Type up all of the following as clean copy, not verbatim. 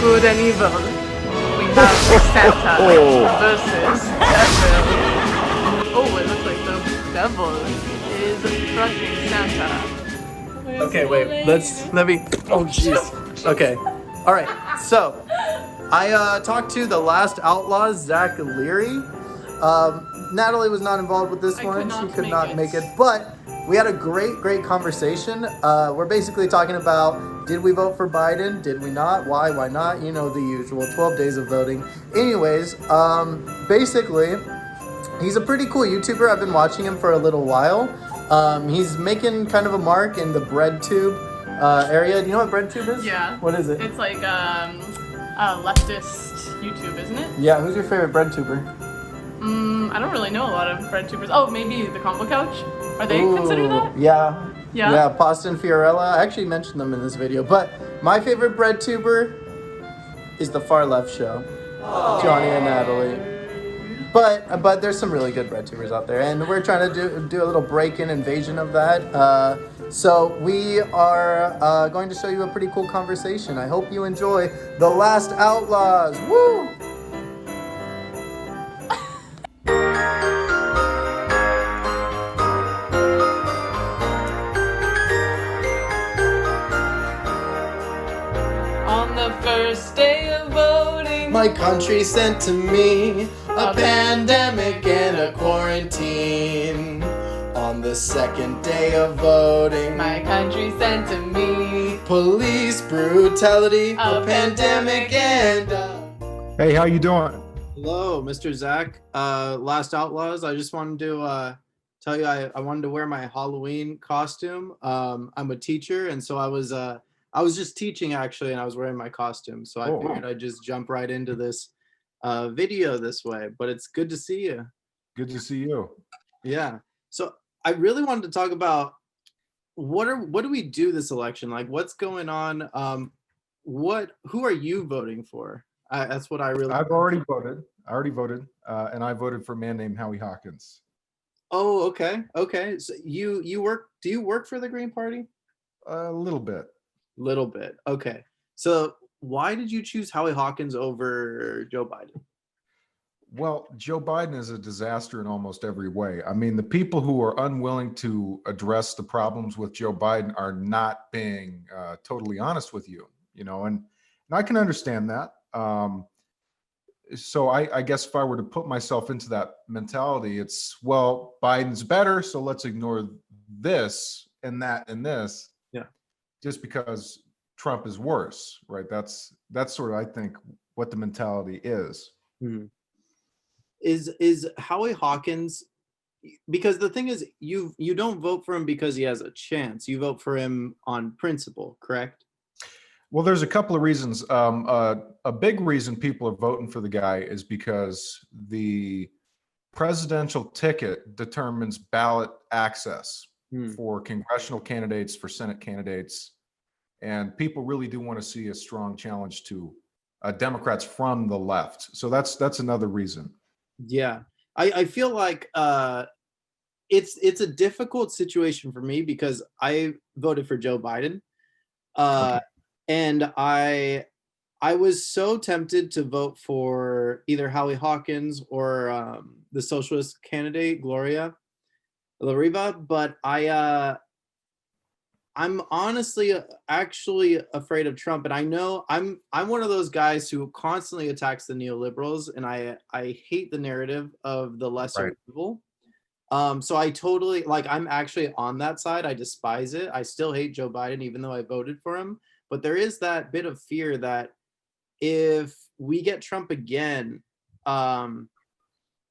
good and evil. We have Santa versus Devil. Oh, it looks like the devil is crushing Santa. Okay, wait. Let me. Oh, jeez. Okay. All right. So, I talked to the last Outlaws, Zack Leary. Natalie was not involved with this one. She could not make it. But we had a great conversation. We're basically talking about, did we vote for Biden? Did we not? Why not? You know, the usual 12 days of voting. Anyways, basically, he's a pretty cool YouTuber. I've been watching him for a little while. He's making kind of a mark in the bread tube area. Do you know what bread tube is? Yeah. What is it? It's like leftist YouTube, isn't it? Yeah, who's your favorite bread tuber? I don't really know a lot of bread tubers. Oh, maybe the Combo Couch? Are they considered that? Yeah. Yeah? Yeah, Pasta and Fiorella. I actually mentioned them in this video. But my favorite bread tuber is the Far Left Show. Johnny and Natalie. But there's some really good bread tubers out there. And we're trying to do a little break-in invasion of that. So we are going to show you a pretty cool conversation. I hope you enjoy The Last Outlaws. Woo! On the first day of voting, My country sent to me a pandemic and a quarantine. On the second day of voting, my country sent to me police brutality, a pandemic and Hey, how you doing? Hello, Mr. Zack. Last Outlaws. I just wanted to tell you I wanted to wear my Halloween costume. I'm a teacher, and so I was just teaching actually, and I was wearing my costume. So I figured I'd just jump right into this video this way. But it's good to see you. Good to see you. Yeah. So I really wanted to talk about what do we do this election? Like, what's going on? Who are you voting for? That's what I really. I've already voted. And I voted for a man named Howie Hawkins. Oh, okay. So you work? Do you work for the Green Party? A little bit. Little bit. Okay. So why did you choose Howie Hawkins over Joe Biden? Well, Joe Biden is a disaster in almost every way. I mean, the people who are unwilling to address the problems with Joe Biden are not being totally honest with you, and I can understand that. So I guess if I were to put myself into that mentality, it's, well, Biden's better, so let's ignore this and that and this. Yeah. Just because Trump is worse, right? That's sort of, I think, what the mentality is. Mm-hmm. Is Howie Hawkins, because the thing is, you don't vote for him because he has a chance. You vote for him on principle, correct? Well, there's a couple of reasons. A big reason people are voting for the guy is because the presidential ticket determines ballot access for congressional candidates, for Senate candidates, and people really do want to see a strong challenge to Democrats from the left. So that's another reason. Yeah, I feel like it's a difficult situation for me because I voted for Joe Biden. Okay. And I was so tempted to vote for either Howie Hawkins or the socialist candidate Gloria La Riva, but I'm honestly actually afraid of Trump, and I know I'm one of those guys who constantly attacks the neoliberals, and I hate the narrative of the lesser evil. So I totally, like, I'm actually on that side. I despise it. I still hate Joe Biden, even though I voted for him. But there is that bit of fear that if we get Trump again,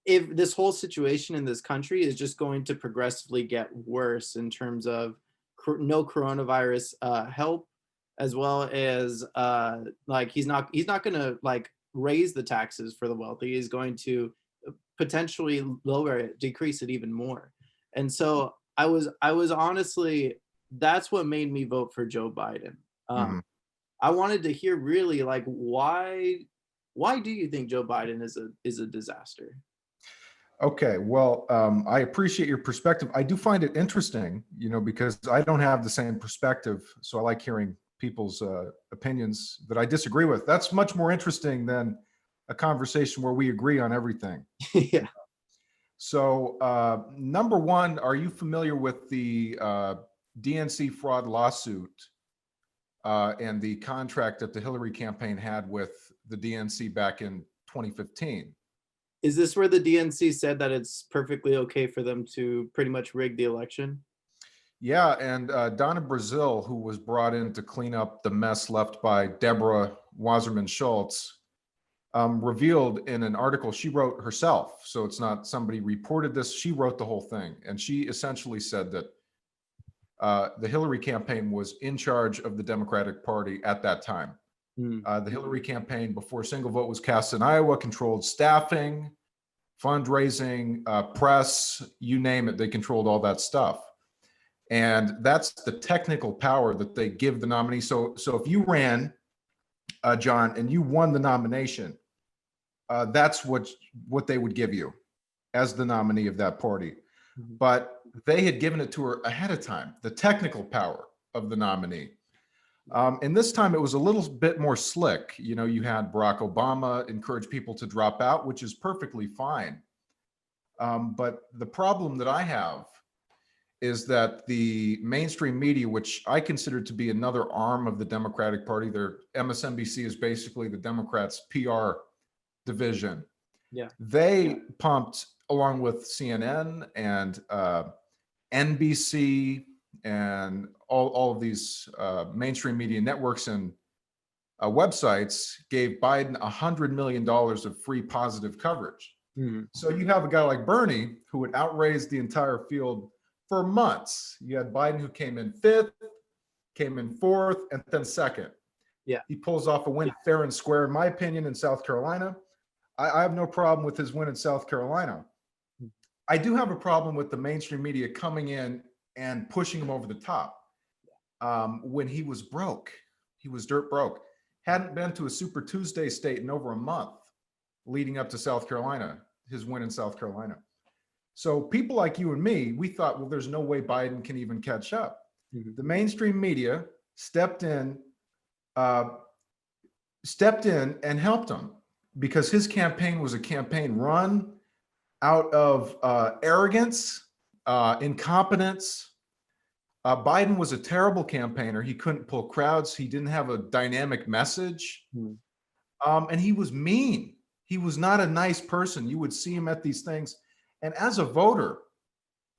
if this whole situation in this country is just going to progressively get worse in terms of no coronavirus help, as well as like he's not going to like raise the taxes for the wealthy. He's going to potentially lower it, decrease it even more. And so I was honestly, that's what made me vote for Joe Biden. I wanted to hear really like why do you think Joe Biden is a disaster? Okay, well, I appreciate your perspective. I do find it interesting, because I don't have the same perspective. So I like hearing people's opinions that I disagree with. That's much more interesting than a conversation where we agree on everything. Yeah. So, number one, are you familiar with the DNC fraud lawsuit and the contract that the Hillary campaign had with the DNC back in 2015? Is this where the DNC said that it's perfectly okay for them to pretty much rig the election? Yeah, and Donna Brazil, who was brought in to clean up the mess left by Deborah Wasserman Schultz, revealed in an article she wrote herself. So it's not somebody reported this. She wrote the whole thing. And she essentially said that the Hillary campaign was in charge of the Democratic Party at that time. The Hillary campaign, before a single vote was cast in Iowa, controlled staffing, fundraising, press, you name it. They controlled all that stuff. And that's the technical power that they give the nominee. So if you ran, John, and you won the nomination, that's what they would give you as the nominee of that party. But they had given it to her ahead of time, the technical power of the nominee. And this time it was a little bit more slick. You know, you had Barack Obama encourage people to drop out, which is perfectly fine. But the problem that I have is that the mainstream media, which I consider to be another arm of the Democratic Party, their MSNBC is basically the Democrats' PR division. Yeah. They pumped, along with CNN and NBC and all of these mainstream media networks and websites, gave Biden $100 million of free positive coverage. So you have a guy like Bernie who would outraise the entire field for months. You had Biden who came in fifth, came in fourth, and then second. Yeah. He pulls off a win fair and square, in my opinion, in South Carolina. I have no problem with his win in South Carolina. I do have a problem with the mainstream media coming in and pushing him over the top. When he was broke, he was dirt broke. Hadn't been to a Super Tuesday state in over a month leading up to South Carolina, his win in South Carolina. So people like you and me, we thought, well, there's no way Biden can even catch up. The mainstream media stepped in and helped him, because his campaign was a campaign run out of arrogance, incompetence. Biden was a terrible campaigner. He couldn't pull crowds. He didn't have a dynamic message. And he was mean. He was not a nice person. You would see him at these things. And as a voter,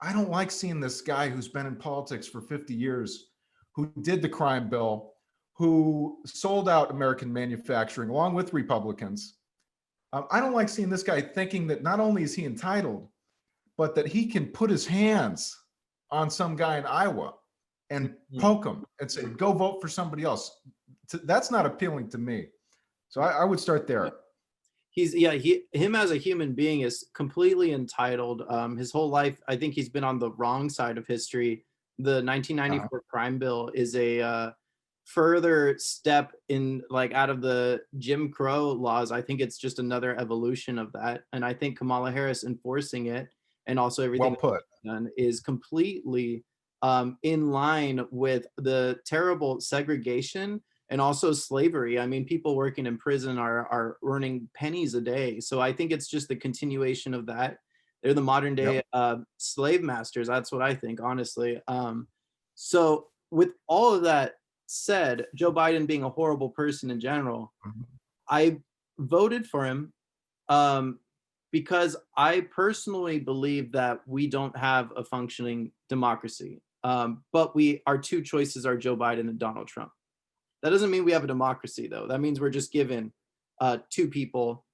I don't like seeing this guy who's been in politics for 50 years, who did the crime bill, who sold out American manufacturing along with Republicans. I don't like seeing this guy thinking that not only is he entitled, but that he can put his hands on some guy in Iowa and poke him and say, go vote for somebody else. That's not appealing to me. So I would start there. Him as a human being is completely entitled. His whole life, I think he's been on the wrong side of history. The 1994 crime bill is a further step in, like, out of the Jim Crow laws. I think it's just another evolution of that. And I think Kamala Harris enforcing it, and also everything done, is completely in line with the terrible segregation and also slavery. I mean, people working in prison are earning pennies a day. So I think it's just the continuation of that. They're the modern day slave masters. That's what I think, honestly. So with all of that said, Joe Biden being a horrible person in general, I voted for him because I personally believe that we don't have a functioning democracy. But our two choices are Joe Biden and Donald Trump. That doesn't mean we have a democracy, though. That means we're just given two people,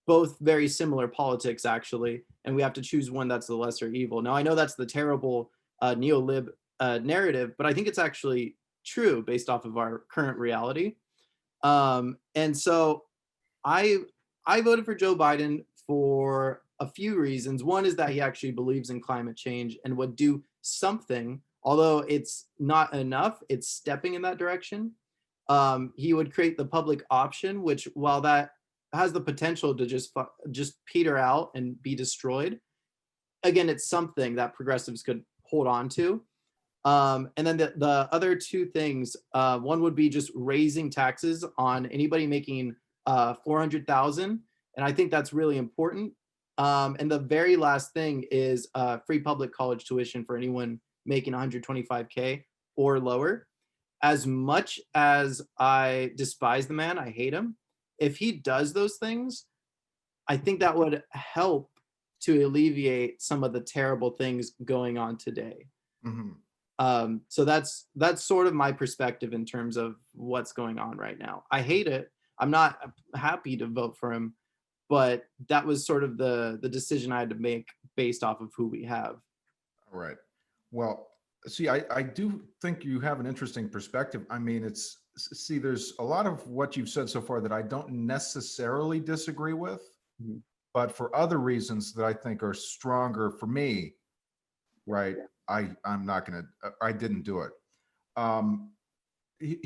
both very similar politics, actually, and we have to choose one that's the lesser evil. Now, I know that's the terrible neo-lib narrative, but I think it's actually true based off of our current reality. And so I voted for Joe Biden for a few reasons. One is that he actually believes in climate change and would do something, although it's not enough. It's stepping in that direction. He would create the public option, which, while that has the potential to just peter out and be destroyed, again, it's something that progressives could hold on to. And then the other two things, one would be just raising taxes on anybody making 400,000, and I think that's really important. And the very last thing is free public college tuition for anyone making 125K or lower. As much as I despise the man, I hate him. If he does those things, I think that would help to alleviate some of the terrible things going on today. So that's sort of my perspective in terms of what's going on right now. I hate it. I'm not happy to vote for him, but that was sort of the decision I had to make based off of who we have. All right. Well, see, I do think you have an interesting perspective. I mean, there's a lot of what you've said so far that I don't necessarily disagree with, but for other reasons that I think are stronger for me, right? I'm not going to, I didn't do it.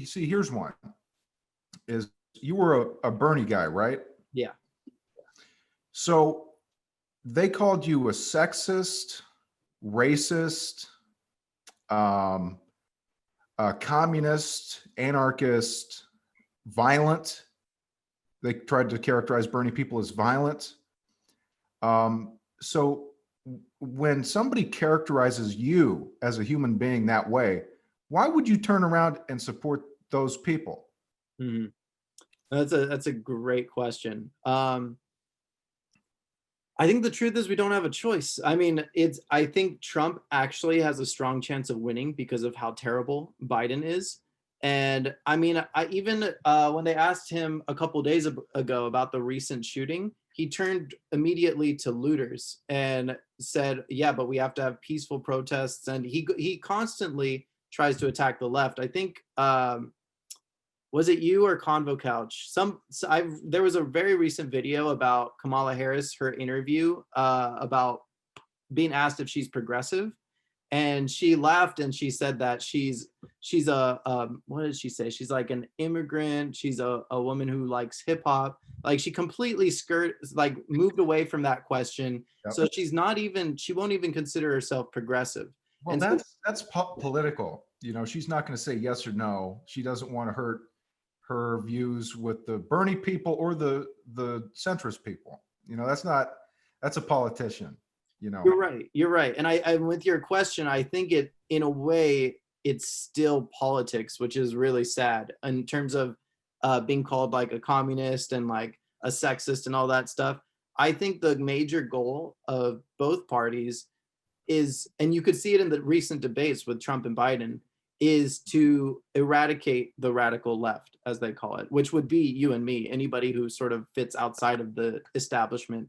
See, here's one, is you were a Bernie guy, right? Yeah. So they called you a sexist, racist, a communist, anarchist, violent. They tried to characterize Bernie people as violent. So when somebody characterizes you as a human being that way, why would you turn around and support those people? That's a great question. I think the truth is we don't have a choice. I mean, I think Trump actually has a strong chance of winning because of how terrible Biden is. And I mean, I even when they asked him a couple of days ago about the recent shooting, he turned immediately to looters and said, "Yeah, but we have to have peaceful protests." And he constantly tries to attack the left. I think was it you or Convo Couch? There was a very recent video about Kamala Harris, her interview about being asked if she's progressive, and she laughed and she said that she's a what did she say? She's like an immigrant. She's a woman who likes hip hop. Like she completely moved away from that question. Yep. So she won't even consider herself progressive. Well, and that's political. You know, she's not going to say yes or no. She doesn't want to hurt her views with the Bernie people or the centrist people. You know, that's a politician, you know. You're right. And I with your question, I think in a way it's still politics, which is really sad in terms of being called like a communist and like a sexist and all that stuff. I think the major goal of both parties is, and you could see it in the recent debates with Trump and Biden, is to eradicate the radical left, as they call it, which would be you and me, anybody who sort of fits outside of the establishment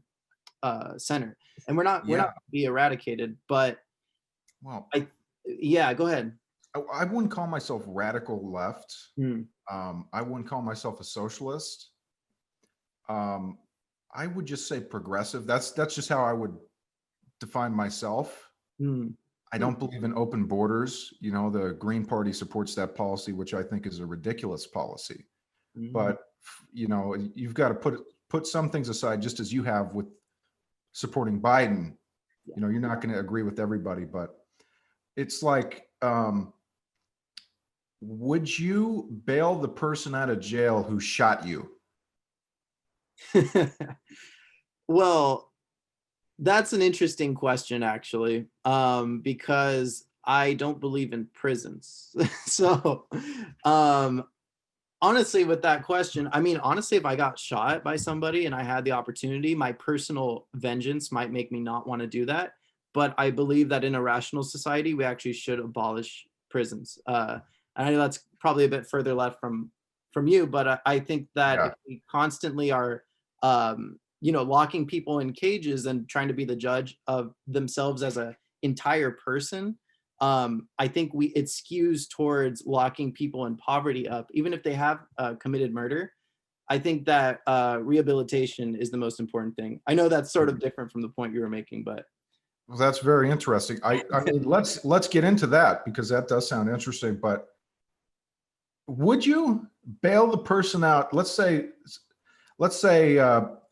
center. And we're not going to be eradicated, but well, go ahead. I wouldn't call myself radical left. I wouldn't call myself a socialist. I would just say progressive. That's just how I would define myself. I don't believe in open borders. You know, the Green Party supports that policy, which I think is a ridiculous policy. But, you know, you've got to put some things aside, just as you have with supporting Biden. You know, you're not going to agree with everybody, but it's like, would you bail the person out of jail who shot you? Well, that's an interesting question, actually, because I don't believe in prisons. So, honestly, with that question, I mean, honestly, if I got shot by somebody and I had the opportunity, my personal vengeance might make me not want to do that. But I believe that in a rational society, we actually should abolish prisons. I know that's probably a bit further left from you, but I think that if we constantly are locking people in cages and trying to be the judge of themselves as an entire person, I think it skews towards locking people in poverty up, even if they have committed murder. I think that rehabilitation is the most important thing. I know that's sort of different from the point you were making, but. Well, that's very interesting. I mean, let's get into that because that does sound interesting. But would you bail the person out? Let's say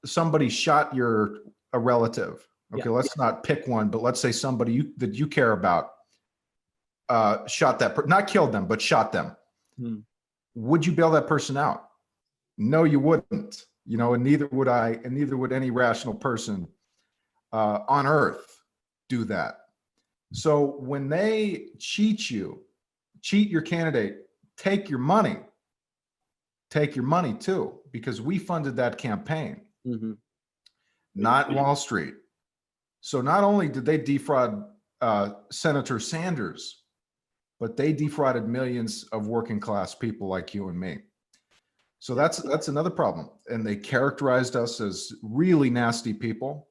somebody shot a relative. Okay, let's not pick one, but let's say somebody that you care about. shot that, not killed them, but shot them, would you bail that person out? No, you wouldn't. You know, and neither would I, and neither would any rational person on earth do that. So when they cheat your candidate, take your money too, because we funded that campaign, not Wall Street. So not only did they defraud Senator Sanders, but they defrauded millions of working class people like you and me. So that's another problem. And they characterized us as really nasty people.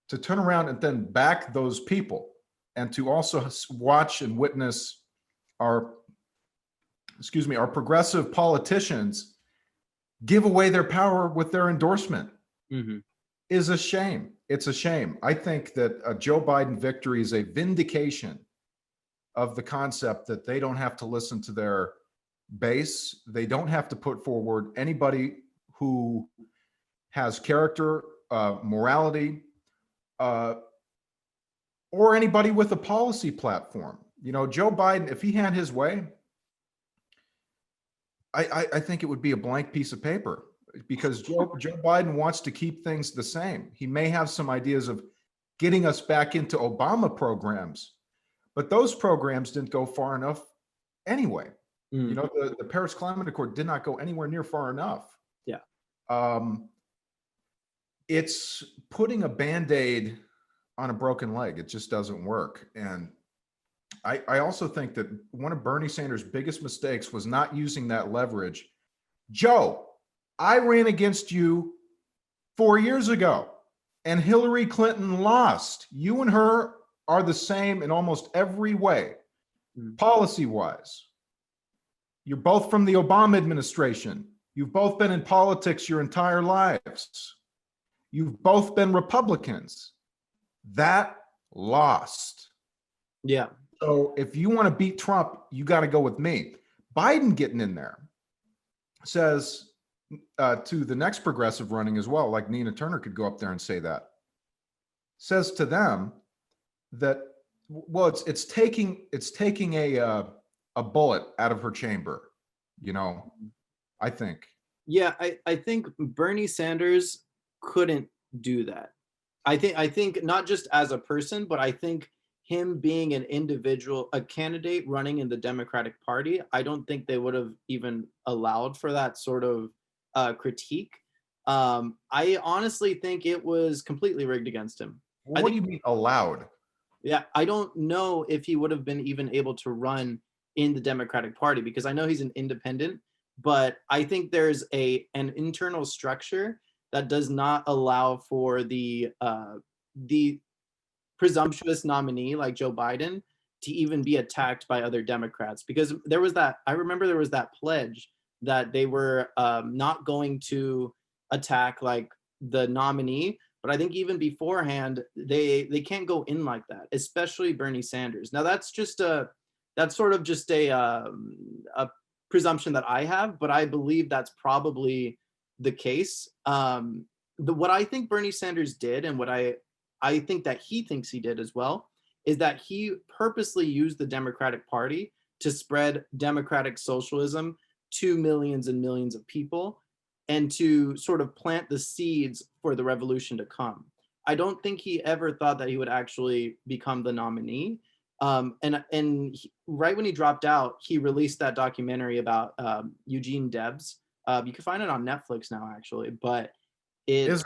To turn around and then back those people, and to also watch and witness our progressive politicians give away their power with their endorsement is a shame. It's a shame. I think that a Joe Biden victory is a vindication of the concept that they don't have to listen to their base. They don't have to put forward anybody who has character, morality, or anybody with a policy platform. You know, Joe Biden, if he had his way, I think it would be a blank piece of paper, because Joe Biden wants to keep things the same. He may have some ideas of getting us back into Obama programs, but those programs didn't go far enough anyway. You know, the Paris Climate Accord did not go anywhere near far enough. Yeah. It's putting a Band-Aid on a broken leg. It just doesn't work. And I also think that one of Bernie Sanders' biggest mistakes was not using that leverage. Joe, I ran against you 4 years ago and Hillary Clinton lost. You and her are the same in almost every way, policy-wise. You're both from the Obama administration. You've both been in politics your entire lives. You've both been Republicans. That lost. Yeah. So if you want to beat Trump, you got to go with me. Biden getting in there says to the next progressive running as well, like Nina Turner could go up there and say that, says to them that, well, it's taking a bullet out of her chamber, you know, I think. Yeah, I think Bernie Sanders couldn't do that. I think not just as a person, but I think him being an individual, a candidate running in the Democratic Party, I don't think they would have even allowed for that sort of critique. I honestly think it was completely rigged against him. What do you mean allowed? Yeah, I don't know if he would have been even able to run in the Democratic Party, because I know he's an independent, but I think there's an internal structure that does not allow for the presumptuous nominee like Joe Biden to even be attacked by other Democrats, because I remember there was that pledge that they were not going to attack like the nominee, but I think even beforehand they can't go in like that, especially Bernie Sanders. Now that's sort of just a presumption that I have, but I believe that's probably the case. What I think Bernie Sanders did, and what I think that he thinks he did as well, is that he purposely used the Democratic Party to spread democratic socialism to millions and millions of people, and to sort of plant the seeds for the revolution to come. I don't think he ever thought that he would actually become the nominee. Right when he dropped out, he released that documentary about Eugene Debs. You can find it on Netflix now, actually. But it's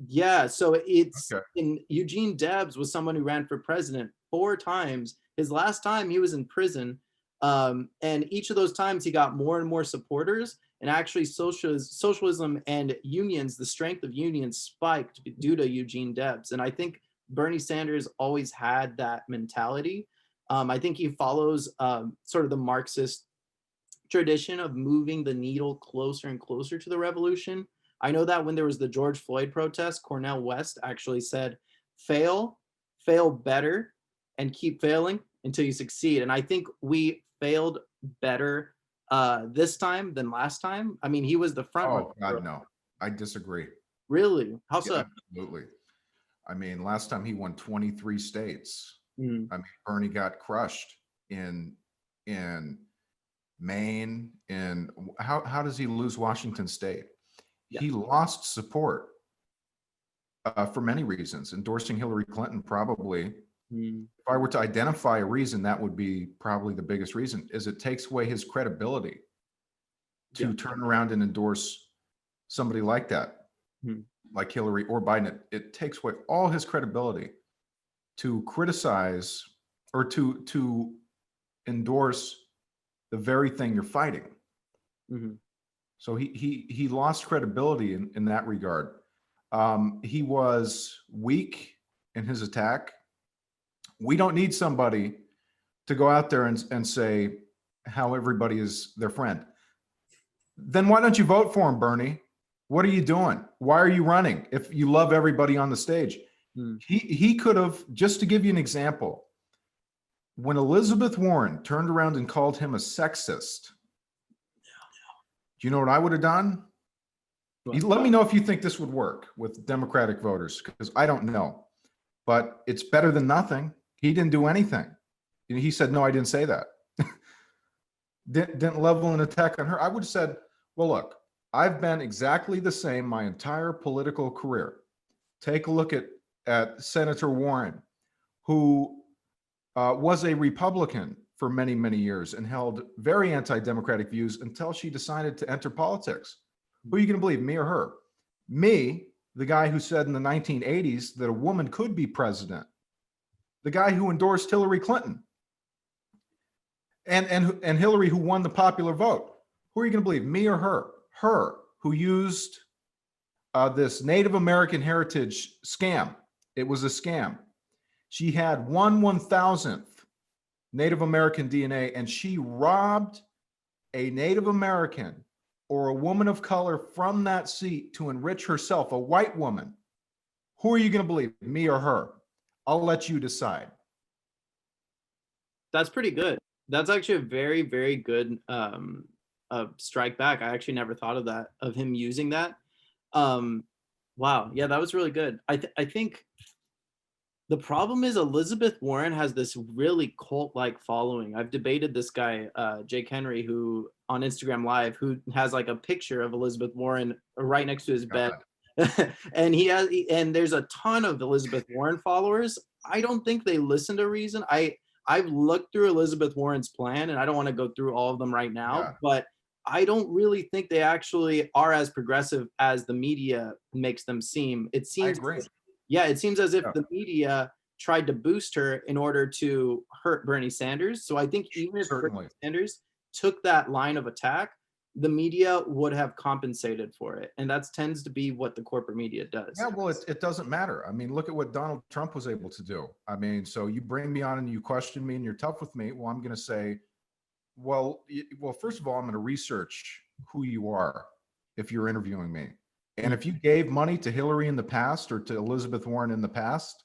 yeah. So it's okay. And Eugene Debs was someone who ran for president 4 times. His last time he was in prison, and each of those times he got more and more supporters. And actually, socialism and unions, the strength of unions spiked due to Eugene Debs. And I think Bernie Sanders always had that mentality. I think he follows sort of the Marxist tradition of moving the needle closer and closer to the revolution. I know that when there was the George Floyd protest, Cornel West actually said, fail better, and keep failing until you succeed. And I think we failed better this time than last time. I mean, he was the front runner. Oh, God, no. I disagree. Really? How so? Yeah, absolutely. I mean, last time he won 23 states. I mean, Bernie got crushed in Maine, and how does he lose Washington State? Yeah. He lost support for many reasons. Endorsing Hillary Clinton, probably. If I were to identify a reason, that would be probably the biggest reason, is it takes away his credibility to turn around and endorse somebody like that, like Hillary or Biden. It takes away all his credibility to criticize or to endorse the very thing you're fighting. So he lost credibility in that regard. He was weak in his attack. We don't need somebody to go out there and say how everybody is their friend. Then why don't you vote for him, Bernie? What are you doing? Why are you running if you love everybody on the stage? He could have, just to give you an example, when Elizabeth Warren turned around and called him a sexist, do you know what I would have done? Let me know if you think this would work with Democratic voters, because I don't know. But it's better than nothing. He didn't do anything. He said, no, I didn't say that. Didn't level an attack on her. I would have said, well, look, I've been exactly the same my entire political career. Take a look at Senator Warren, who was a Republican for many, many years and held very anti-democratic views until she decided to enter politics. Who are you going to believe, me or her? Me, the guy who said in the 1980s that a woman could be president. The guy who endorsed Hillary Clinton. And Hillary, who won the popular vote. Who are you going to believe, me or her? Her, who used this Native American heritage scam. It was a scam. She had 1/1000th Native American DNA, and she robbed a Native American or a woman of color from that seat to enrich herself, a white woman. Who are you going to believe, me or her? I'll let you decide. That's pretty good. That's actually a very, very good strike back. I actually never thought of that, of him using that. Wow. Yeah, that was really good. I think the problem is Elizabeth Warren has this really cult-like following. I've debated this guy, Jake Henry, who on Instagram Live, who has like a picture of Elizabeth Warren right next to his bed. And there's a ton of Elizabeth Warren followers. I don't think they listen to reason. I've looked through Elizabeth Warren's plan, and I don't want to go through all of them right now, but I don't really think they actually are as progressive as the media makes them seem. It seems, it seems as if the media tried to boost her in order to hurt Bernie Sanders. So I think even if Bernie Sanders took that line of attack, the media would have compensated for it. And that tends to be what the corporate media does. Yeah, well, it doesn't matter. I mean, look at what Donald Trump was able to do. I mean, so you bring me on and you question me and you're tough with me. Well, I'm going to say, well, first of all, I'm going to research who you are if you're interviewing me. And if you gave money to Hillary in the past or to Elizabeth Warren in the past,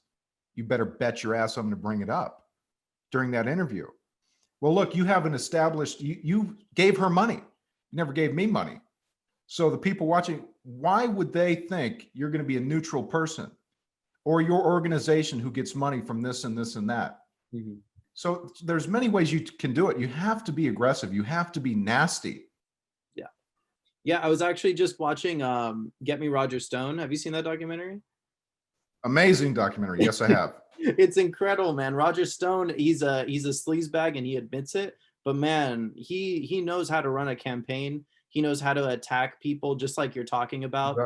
you better bet your ass I'm going to bring it up during that interview. Well, look, you haven't established, you gave her money. You never gave me money. So the people watching, why would they think you're going to be a neutral person or your organization who gets money from this and this and that? So there's many ways you can do it. You have to be aggressive. You have to be nasty. Yeah, I was actually just watching Get Me Roger Stone. Have you seen that documentary? Amazing documentary. Yes, I have. It's incredible, man. Roger Stone, he's a sleazebag and he admits it. But man, he knows how to run a campaign. He knows how to attack people, just like you're talking about.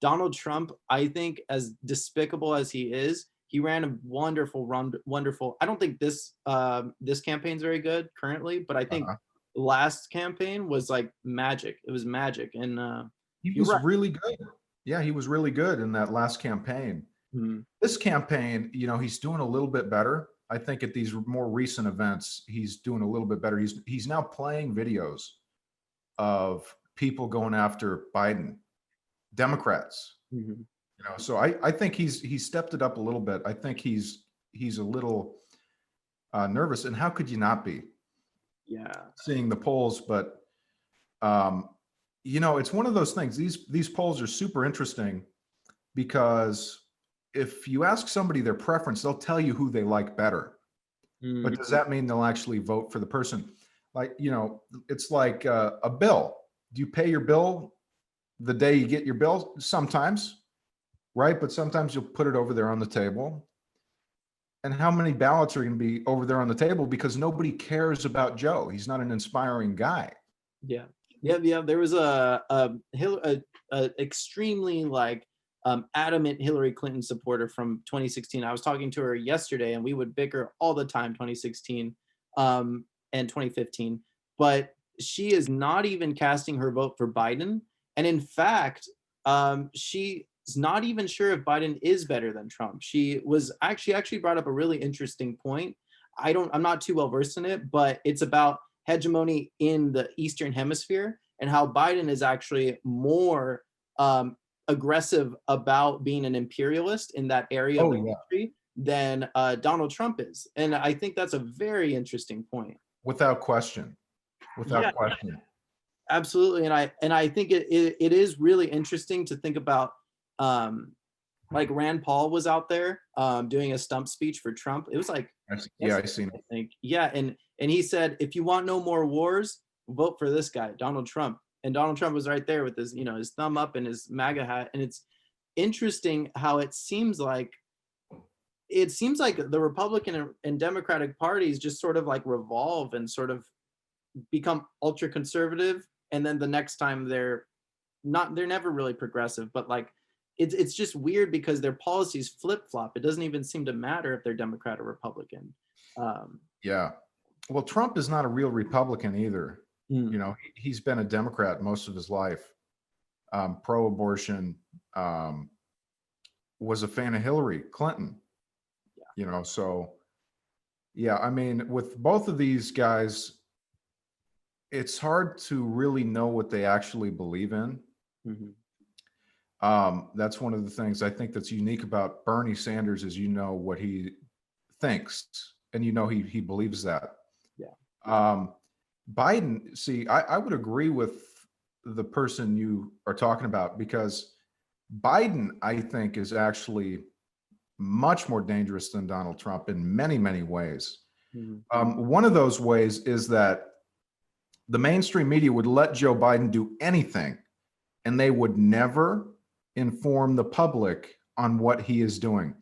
Donald Trump, I think, as despicable as he is, he ran a wonderful. I don't think this campaign's very good currently, but I think last campaign was like magic. It was magic, and he was really good. Yeah, he was really good in that last campaign. This campaign, he's doing a little bit better. I think at these more recent events, he's doing a little bit better. He's now playing videos of people going after Biden, Democrats. So I think he's stepped it up a little bit. I think he's a little nervous. And how could you not be? Yeah, seeing the polls, but it's one of those things. These polls are super interesting because if you ask somebody their preference, they'll tell you who they like better. But does that mean they'll actually vote for the person? Like, it's like a bill. Do you pay your bill the day you get your bill? Sometimes, right? But sometimes you'll put it over there on the table. And how many ballots are going to be over there on the table? Because nobody cares about Joe. He's not an inspiring guy. Yeah. There was a extremely adamant Hillary Clinton supporter from 2016. I was talking to her yesterday, and we would bicker all the time, 2016 and 2015. But she is not even casting her vote for Biden, and in fact, she is not even sure if Biden is better than Trump. She actually brought up a really interesting point. I'm not too well versed in it, but it's about hegemony in the Eastern Hemisphere and how Biden is actually more aggressive about being an imperialist in that area of the country than Donald Trump is. And I think that's a very interesting point. Without question. Without question. Absolutely. And I think it is really interesting to think about, like Rand Paul was out there doing a stump speech for Trump. It was like, I've seen it. I think. Yeah. And he said, if you want no more wars, vote for this guy, Donald Trump. And Donald Trump was right there with his, his thumb up and his MAGA hat. And it's interesting how it seems like the Republican and Democratic parties just sort of like revolve and sort of become ultra conservative. And then the next time they're never really progressive, but like, it's just weird because their policies flip-flop. It doesn't even seem to matter if they're Democrat or Republican. Yeah. Well, Trump is not a real Republican either. He's been a Democrat most of his life. Pro-abortion, was a fan of Hillary Clinton. So yeah, I mean, with both of these guys, it's hard to really know what they actually believe in. That's one of the things I think that's unique about Bernie Sanders is what he thinks, and he believes that. Yeah. Biden, see, I would agree with the person you are talking about, because Biden, I think, is actually much more dangerous than Donald Trump in many, many ways. One of those ways is that the mainstream media would let Joe Biden do anything, and they would never inform the public on what he is doing.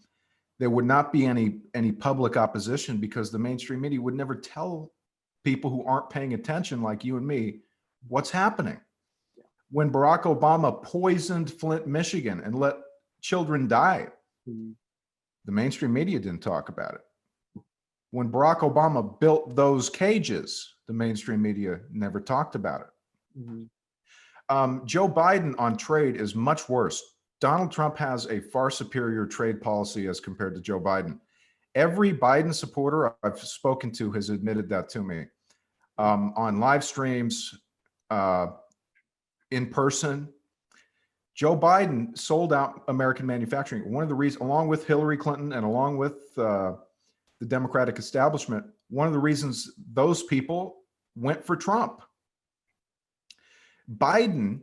There would not be any public opposition because the mainstream media would never tell people who aren't paying attention, like you and me, what's happening. When Barack Obama poisoned Flint, Michigan, and let children die, the mainstream media didn't talk about it. When Barack Obama built those cages, the mainstream media never talked about it. Joe Biden on trade is much worse. Donald Trump has a far superior trade policy as compared to Joe Biden. Every Biden supporter I've spoken to has admitted that to me on live streams, in person. Joe Biden sold out American manufacturing. One of the reasons, along with Hillary Clinton and along with the Democratic establishment, one of the reasons those people went for Trump. Biden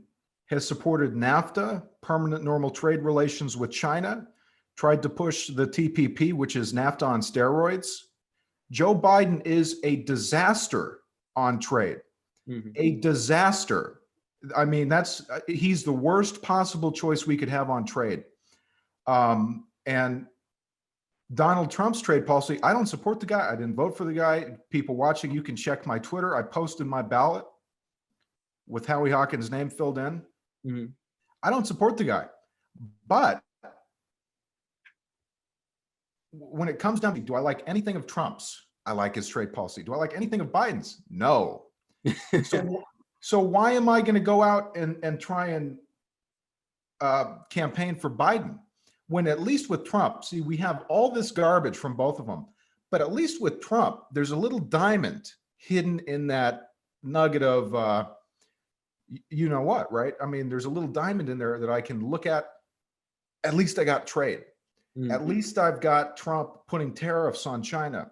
has supported NAFTA, permanent normal trade relations with China, tried to push the TPP, which is NAFTA on steroids. Joe Biden is a disaster on trade, a disaster. I mean, he's the worst possible choice we could have on trade. And Donald Trump's trade policy, I don't support the guy. I didn't vote for the guy. People watching, you can check my Twitter. I posted my ballot with Howie Hawkins' name filled in. I don't support the guy. But when it comes down to, do I like anything of Trump's? I like his trade policy. Do I like anything of Biden's? No. So why am I going to go out and try and campaign for Biden when at least with Trump, see, we have all this garbage from both of them, but at least with Trump, there's a little diamond hidden in that nugget of, you know what, right? I mean, there's a little diamond in there that I can look at. At least I got trade. At least I've got Trump putting tariffs on China.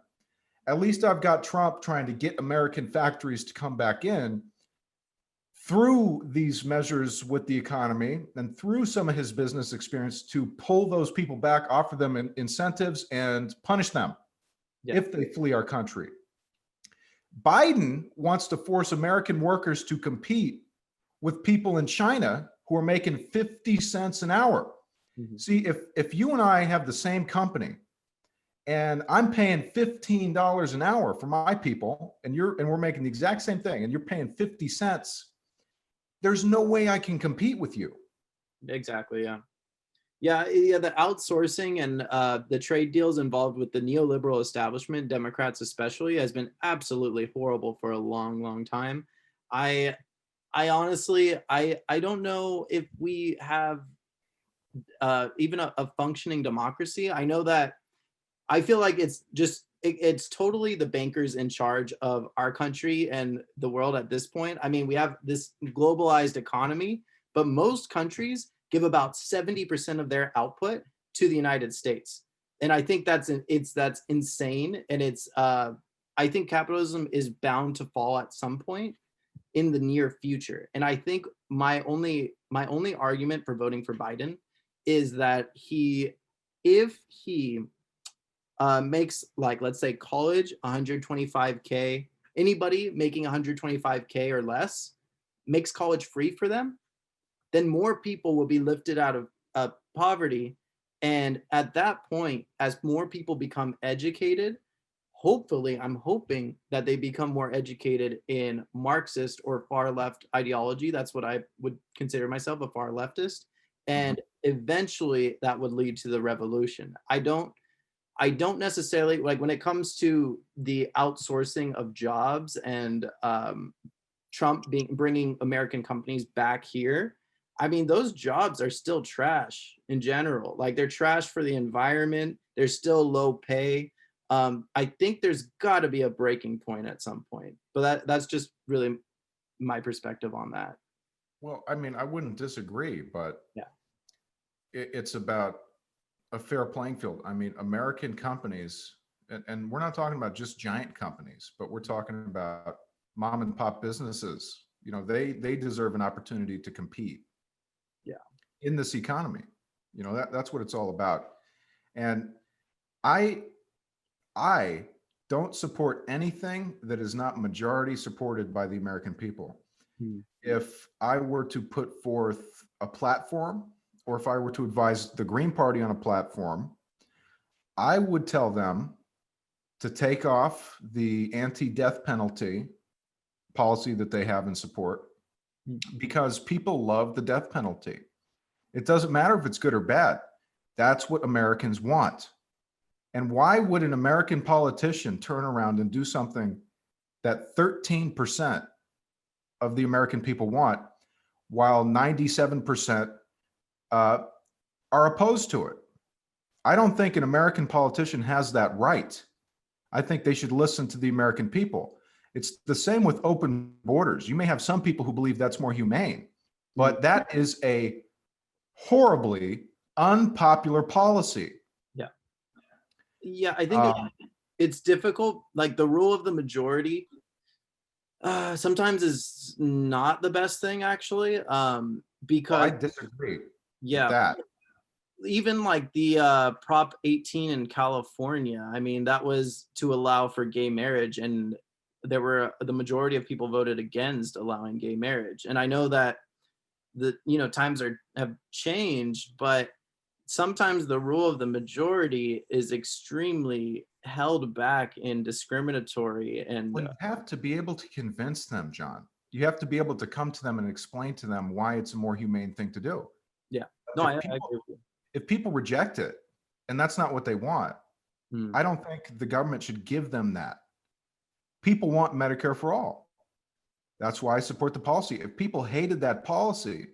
At least I've got Trump trying to get American factories to come back in through these measures with the economy and through some of his business experience to pull those people back, offer them incentives and punish them. if they flee our country. Biden wants to force American workers to compete with people in China who are making 50 cents an hour. See, if you and I have the same company and I'm paying $15 an hour for my people, and we're making the exact same thing, and you're paying 50 cents, there's no way I can compete with you. Exactly. Yeah. The outsourcing and the trade deals involved with the neoliberal establishment, Democrats especially, has been absolutely horrible for a long, long time. I honestly, I don't know if we have even a functioning democracy. I know that I feel like it's totally the bankers in charge of our country and the world at this point. I mean, we have this globalized economy, but most countries give about 70% of their output to the United States. And I think that's insane. And I think capitalism is bound to fall at some point in the near future. And I think my only argument for voting for Biden is that if he makes, like, let's say college 125K, anybody making 125K or less makes college free for them, then more people will be lifted out of poverty. And at that point, as more people become educated, hopefully, I'm hoping that they become more educated in Marxist or far left ideology. That's what I would consider myself, a far leftist. And eventually that would lead to the revolution. I don't necessarily, like, when it comes to the outsourcing of jobs and Trump bringing American companies back here, I mean, those jobs are still trash in general. Like, they're trash for the environment. They're still low pay. I think there's got to be a breaking point at some point. But that's just really my perspective on that. Well, I mean, I wouldn't disagree, but yeah, it's about a fair playing field. I mean, American companies, and we're not talking about just giant companies, but we're talking about mom and pop businesses. You know, they deserve an opportunity to compete. Yeah. In this economy. You know, that's what it's all about. And I don't support anything that is not majority supported by the American people. If I were to put forth a platform, or if I were to advise the Green Party on a platform, I would tell them to take off the anti-death penalty policy that they have in support, because people love the death penalty. It doesn't matter if it's good or bad. That's what Americans want. And why would an American politician turn around and do something that 13% of the American people want, while 97% are opposed to it? I don't think an American politician has that right. I think they should listen to the American people. It's the same with open borders. You may have some people who believe that's more humane, but that is a horribly unpopular policy. Yeah, I think it's difficult. Like, the rule of the majority sometimes is not the best thing, actually, because I disagree with that. Even like the Prop 18 in California, I mean, that was to allow for gay marriage, and the majority of people voted against allowing gay marriage. And I know that times have changed, but sometimes the rule of the majority is extremely held back and discriminatory. And well, you have to be able to convince them, John. You have to be able to come to them and explain to them why it's a more humane thing to do. Yeah. No, I agree with you. If people reject it and that's not what they want, I don't think the government should give them that. People want Medicare for all. That's why I support the policy. If people hated that policy,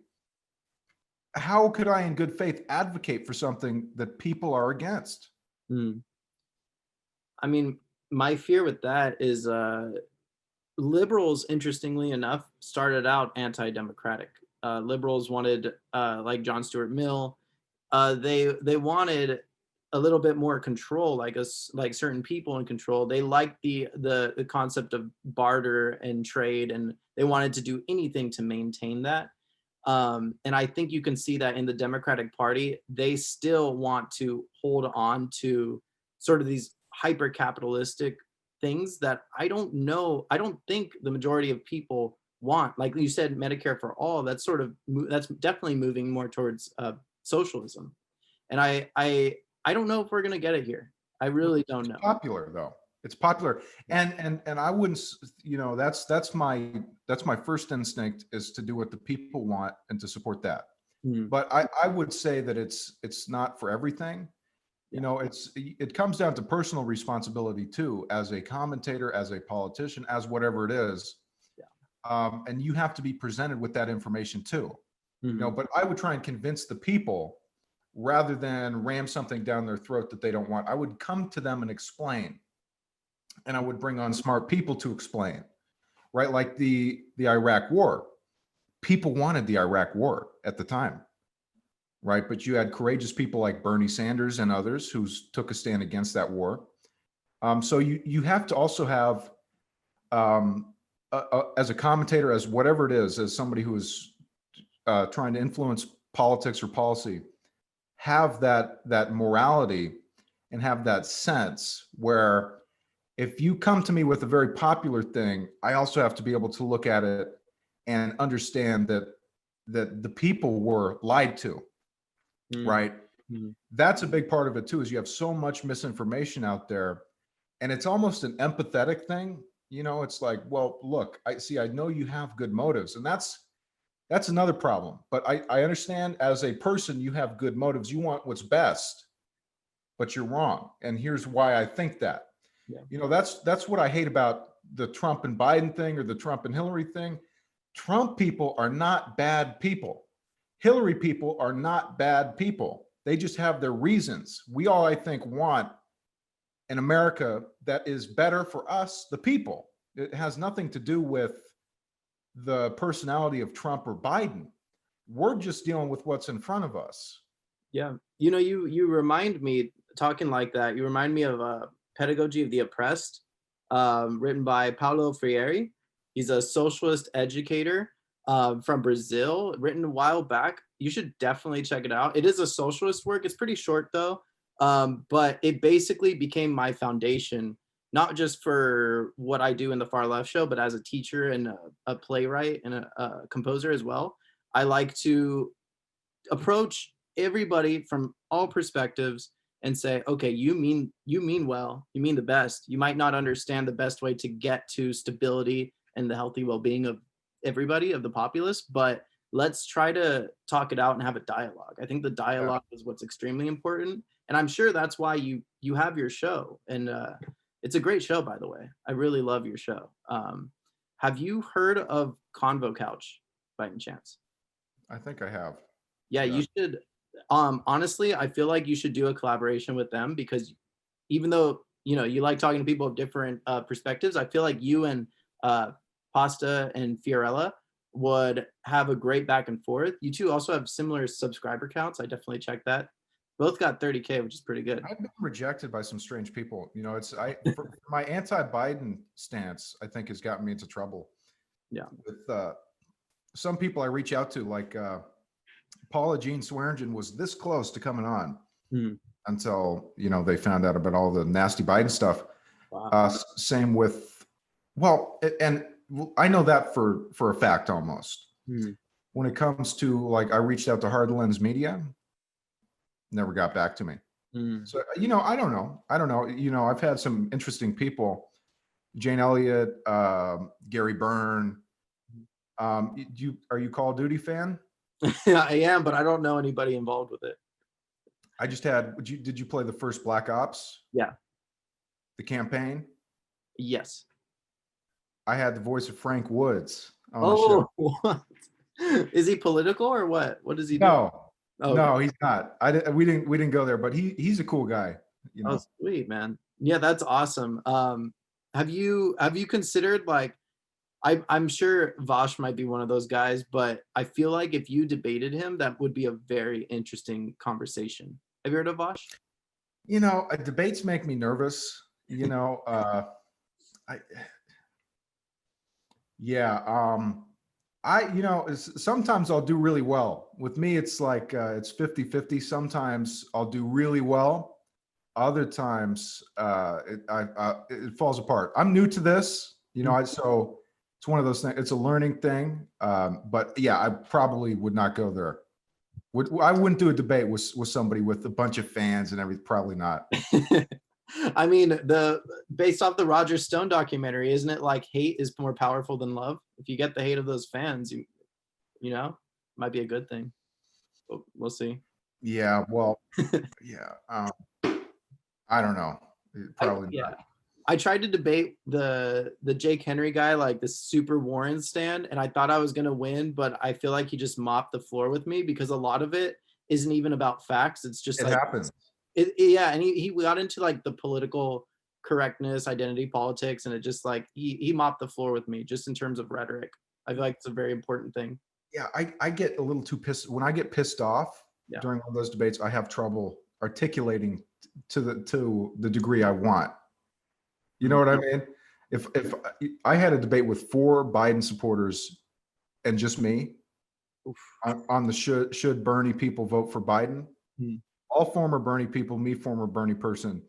how could I in good faith advocate for something that people are against? I mean, my fear with that is liberals, interestingly enough, started out anti-democratic. Liberals wanted, like John Stuart Mill, they wanted a little bit more control, like certain people in control. They liked the concept of barter and trade, and they wanted to do anything to maintain that. And I think you can see that in the Democratic Party. They still want to hold on to sort of these hyper capitalistic things that I don't think the majority of people want. Like you said, Medicare for all, that's definitely moving more towards socialism. And I don't know if we're gonna get it here. I really don't know. Popular though. It's popular, and I wouldn't, that's my first instinct, is to do what the people want and to support that. But I would say that it's not for everything. It comes down to personal responsibility too, as a commentator, as a politician, as whatever it is. And you have to be presented with that information too. But I would try and convince the people rather than ram something down their throat that they don't want. I would come to them and explain, and I would bring on smart people to explain, right? Like the Iraq war. People wanted the Iraq war at the time, right? But you had courageous people like Bernie Sanders and others who took a stand against that war. So you have to also have, as a commentator, as whatever it is, as somebody who is trying to influence politics or policy, have that morality and have that sense where if you come to me with a very popular thing, I also have to be able to look at it and understand that the people were lied to, right? That's a big part of it too, is you have so much misinformation out there, and it's almost an empathetic thing. It's like, well, look, I know you have good motives, and that's another problem. But I understand, as a person, you have good motives. You want what's best, but you're wrong. And here's why I think that. That's what I hate about the Trump and Biden thing, or the Trump and Hillary thing. Trump people are not bad people. Hillary people are not bad people. They just have their reasons. We all, I think, want an America that is better for us, the people. It has nothing to do with the personality of Trump or Biden. We're just dealing with what's in front of us. Yeah. You remind me, talking like that, you remind me of Pedagogy of the Oppressed, written by Paulo Freire. He's a socialist educator from Brazil, written a while back. You should definitely check it out. It is a socialist work. It's pretty short though, but it basically became my foundation, not just for what I do in the Far Left Show, but as a teacher and a playwright and a composer as well. I like to approach everybody from all perspectives and say, okay, you mean well, you mean the best. You might not understand the best way to get to stability and the healthy well-being of everybody, of the populace, but let's try to talk it out and have a dialogue. I think the dialogue is what's extremely important. And I'm sure that's why you have your show. And it's a great show, by the way. I really love your show. Have you heard of Convo Couch by any chance? I think I have. Yeah, you should. Honestly, I feel like you should do a collaboration with them, because even though, you like talking to people of different perspectives, I feel like you and Pasta and Fiorella would have a great back and forth. You two also have similar subscriber counts. I definitely checked that. Both got 30K, which is pretty good. I've been rejected by some strange people. My anti-Biden stance, I think, has gotten me into trouble. Yeah. With some people I reach out to, like Paula Jean Swearingen was this close to coming on until, they found out about all the nasty Biden stuff. Wow. Same with, and I know that for a fact almost. When it comes to, like, I reached out to Hard Lens Media, never got back to me. So, I don't know. I've had some interesting people, Jane Elliott, Gary Byrne. Are you Call of Duty fan? I am, but I don't know anybody involved with it. I just had, did you play the first Black Ops? Yeah. The campaign? Yes. I had the voice of Frank Woods on the show. What? Is he political or what? What does he do? No, no, he's not. We didn't go there, but he's a cool guy. Oh, sweet, man. Yeah, that's awesome. Have you considered, like, I'm sure Vosh might be one of those guys, but I feel like if you debated him, that would be a very interesting conversation. Have you heard of Vosh? Debates make me nervous. Sometimes I'll do really well. With me, it's like it's 50-50. Sometimes I'll do really well, Other times, it falls apart. I'm new to this, so it's one of those things. It's a learning thing. But yeah, I probably would not go there. I wouldn't do a debate with somebody with a bunch of fans and everything. Probably not. I mean, based off the Roger Stone documentary, isn't it like hate is more powerful than love? If you get the hate of those fans, might be a good thing. But we'll see. Yeah. Well. Yeah. I don't know. Probably not. I tried to debate the Jake Henry guy, like the super Warren stand, and I thought I was gonna win, but I feel like he just mopped the floor with me because a lot of it isn't even about facts. It's just it happens. Yeah, and he got into like the political correctness, identity politics, and it just like he mopped the floor with me just in terms of rhetoric. I feel like it's a very important thing. Yeah, I get a little too pissed when I get pissed off during one of those debates. I have trouble articulating to the degree I want. You know what I mean? If I had a debate with 4 Biden supporters and just me on the should Bernie people vote for Biden, all former Bernie people, me former Bernie person,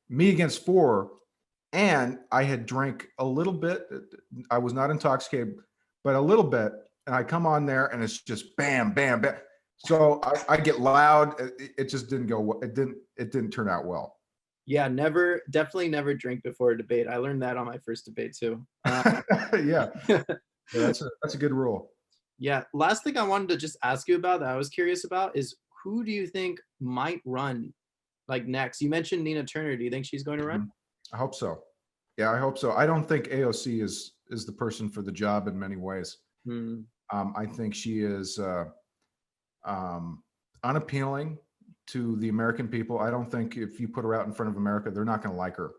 me against 4, and I had drank a little bit. I was not intoxicated, but a little bit, and I come on there and it's just bam, bam, bam. So I get loud. It just didn't go. It didn't turn out well. Yeah, definitely never drink before a debate. I learned that on my first debate too. Yeah, that's a good rule. Yeah. Last thing I wanted to just ask you about that I was curious about is who do you think might run like next? You mentioned Nina Turner. Do you think she's going to run? I hope so. Yeah, I hope so. I don't think AOC is the person for the job in many ways. I think she is unappealing to the American people. I don't think if you put her out in front of America, they're not going to like her.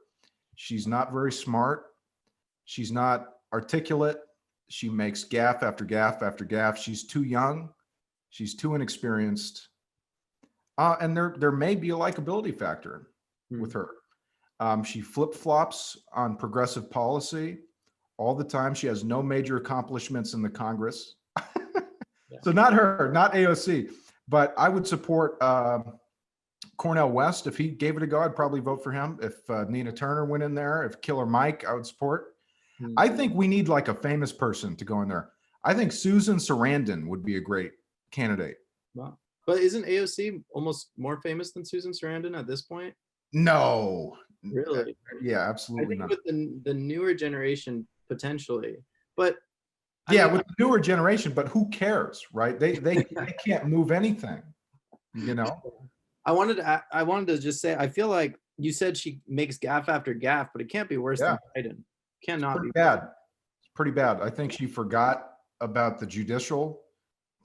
She's not very smart. She's not articulate. She makes gaffe after gaffe after gaffe. She's too young. She's too inexperienced. And there may be a likability factor with her. She flip-flops on progressive policy all the time. She has no major accomplishments in the Congress. So not her, not AOC. But I would support Cornel West. If he gave it a go, I'd probably vote for him. If Nina Turner went in there, if Killer Mike, I would support. I think we need like a famous person to go in there. I think Susan Sarandon would be a great candidate. Wow. But isn't AOC almost more famous than Susan Sarandon at this point? No. Really? Yeah, absolutely I think not. with the newer generation, potentially. But with the newer generation, but who cares, right? They can't move anything, I wanted to just say, I feel like you said she makes gaffe after gaffe, but it can't be worse than Biden. Cannot be bad. It's pretty bad. I think she forgot about the judicial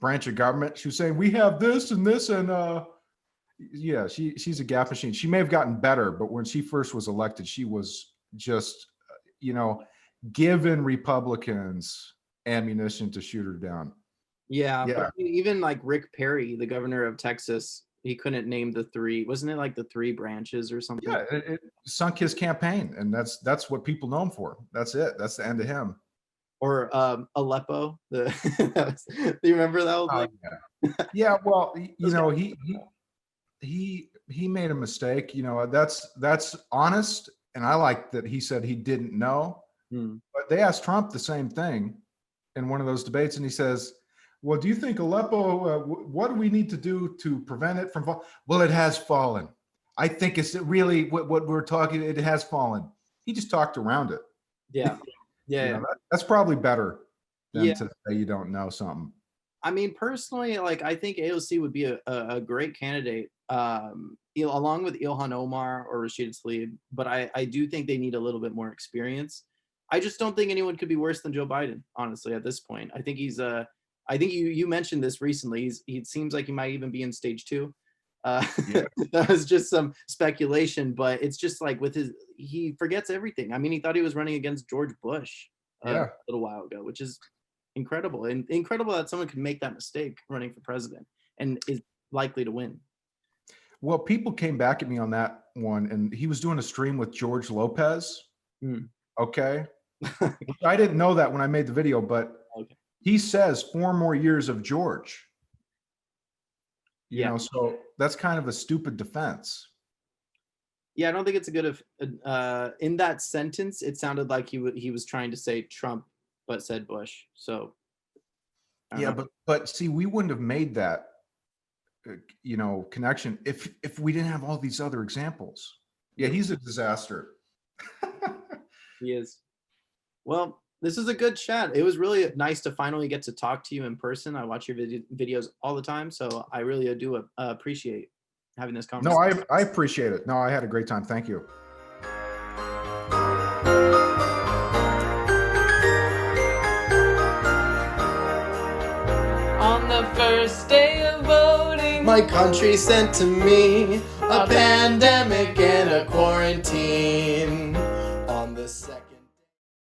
branch of government. She was saying we have this and this, and she's a gaffe machine. She may have gotten better, but when she first was elected, she was just giving Republicans ammunition to shoot her down. Yeah. But even like Rick Perry, the governor of Texas, he couldn't name the 3. Wasn't it like the 3 branches or something? Yeah, it sunk his campaign, and that's what people know him for. That's it. That's the end of him. Or Aleppo. Do you remember that whole thing? Yeah. Well, he made a mistake. That's honest, and I like that he said he didn't know. But they asked Trump the same thing in one of those debates, and he says, well, do you think Aleppo, what do we need to do to prevent it from falling? Well, it has fallen. I think it's really what we're talking, it has fallen. He just talked around it. Yeah. Yeah. That's probably better than to say you don't know something. I mean, personally, like, I think AOC would be a great candidate, along with Ilhan Omar or Rashida Tlaib, but I do think they need a little bit more experience. I just don't think anyone could be worse than Joe Biden, honestly, at this point. I think I think you mentioned this recently. He seems like he might even be in stage 2. That was just some speculation, but it's just like he forgets everything. I mean, he thought he was running against George Bush a little while ago, which is incredible. And incredible that someone could make that mistake running for president and is likely to win. Well, people came back at me on that one, and he was doing a stream with George Lopez. Okay. I didn't know that when I made the video, but he says 4 more years of George. You know, so that's kind of a stupid defense. Yeah, I don't think it's a good. In that sentence, it sounded like he was trying to say Trump, but said Bush. So. Yeah, but see, we wouldn't have made that, connection if we didn't have all these other examples. Yeah, he's a disaster. He is. Well, this is a good chat. It was really nice to finally get to talk to you in person. I watch your videos all the time, so I really do appreciate having this conversation. No, I appreciate it. No, I had a great time. Thank you. On the first day of voting, My country sent to me a pandemic and a quarantine. On the second